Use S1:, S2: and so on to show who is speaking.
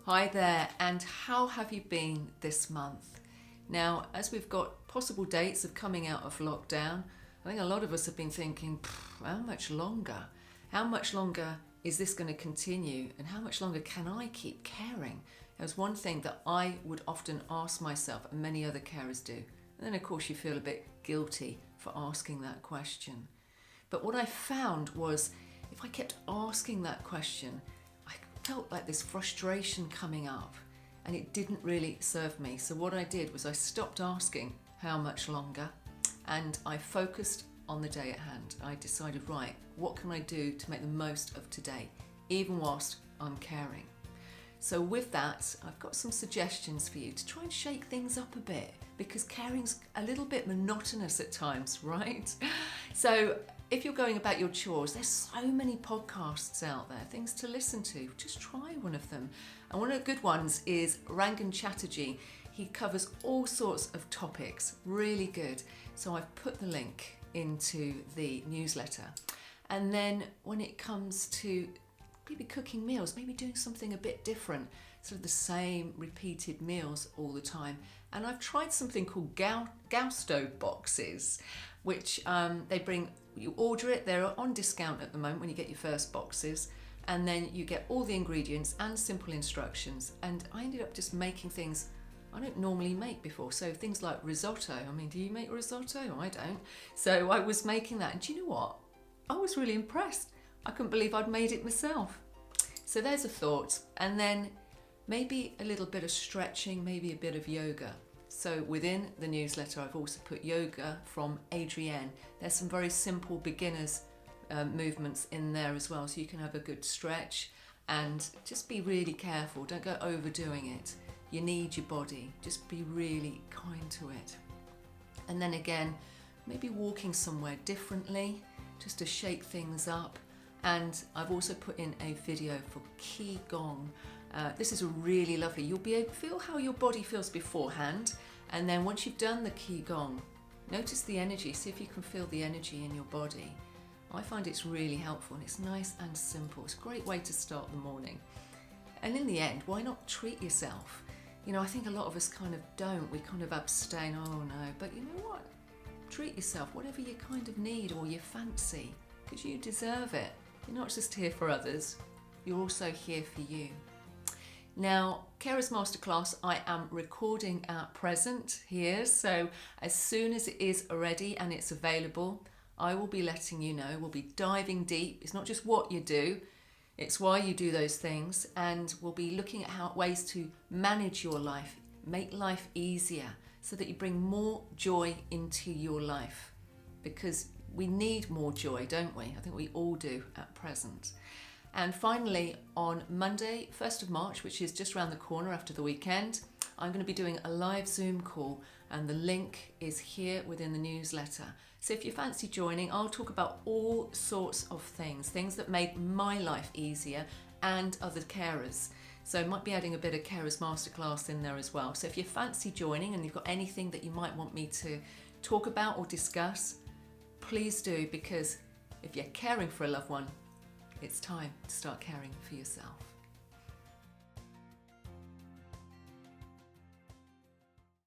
S1: Hi there, and how have you been this month? Now, as we've got possible dates of coming out of lockdown, I think a lot of us have been thinking, how much longer? How much longer is this going to continue? And how much longer can I keep caring? There's one thing that I would often ask myself, and many other carers do. And then, of course, you feel a bit guilty for asking that question. But what I found was if I kept asking that question, I felt like this frustration coming up and it didn't really serve me. So what I did was I stopped asking how much longer and I focused on the day at hand. I decided, right, what can I do to make the most of today, even whilst I'm caring? So with that, I've got some suggestions for you to try and shake things up a bit because caring's a little bit monotonous at times, right? So if you're going about your chores, there's so many podcasts out there, things to listen to. Just try one of them. And one of the good ones is Rangan Chatterjee. He covers all sorts of topics, really good. So I've put the link into the newsletter. And then when it comes to maybe cooking meals, maybe doing something a bit different, sort of the same repeated meals all the time. And I've tried something called Gusto boxes, which they bring, you order it, they're on discount at the moment when you get your first boxes, and then you get all the ingredients and simple instructions. And I ended up just making things I don't normally make before. So things like risotto. I mean, do you make risotto? I don't. So I was making that, and do you know what? I was really impressed. I couldn't believe I'd made it myself. So there's a thought. And then maybe a little bit of stretching, maybe a bit of yoga. So within the newsletter, I've also put yoga from Adrienne. There's some very simple beginners movements in there as well. So you can have a good stretch and just be really careful. Don't go overdoing it. You need your body. Just be really kind to it. And then again, maybe walking somewhere differently just to shake things up. And I've also put in a video for Qigong. This is really lovely. You'll be able to feel how your body feels beforehand. And then once you've done the Qigong, notice the energy. See if you can feel the energy in your body. I find it's really helpful and it's nice and simple. It's a great way to start the morning. And in the end, why not treat yourself? You know, I think a lot of us kind of don't. We kind of abstain, oh no. But you know what? Treat yourself, whatever you kind of need or you fancy, because you deserve it. You're not just here for others, you're also here for you. Now, Carers Masterclass, I am recording at present here, so as soon as it is ready and it's available, I will be letting you know. We'll be diving deep. It's not just what you do, it's why you do those things, and we'll be looking at ways to manage your life, make life easier, so that you bring more joy into your life, because we need more joy, don't we? I think we all do at present. And finally, on Monday, 1st of March, which is just around the corner after the weekend, I'm going to be doing a live Zoom call, and the link is here within the newsletter. So if you fancy joining, I'll talk about all sorts of things that make my life easier and other carers. So I might be adding a bit of Carers Masterclass in there as well. So if you fancy joining and you've got anything that you might want me to talk about or discuss, please do, because if you're caring for a loved one, it's time to start caring for yourself.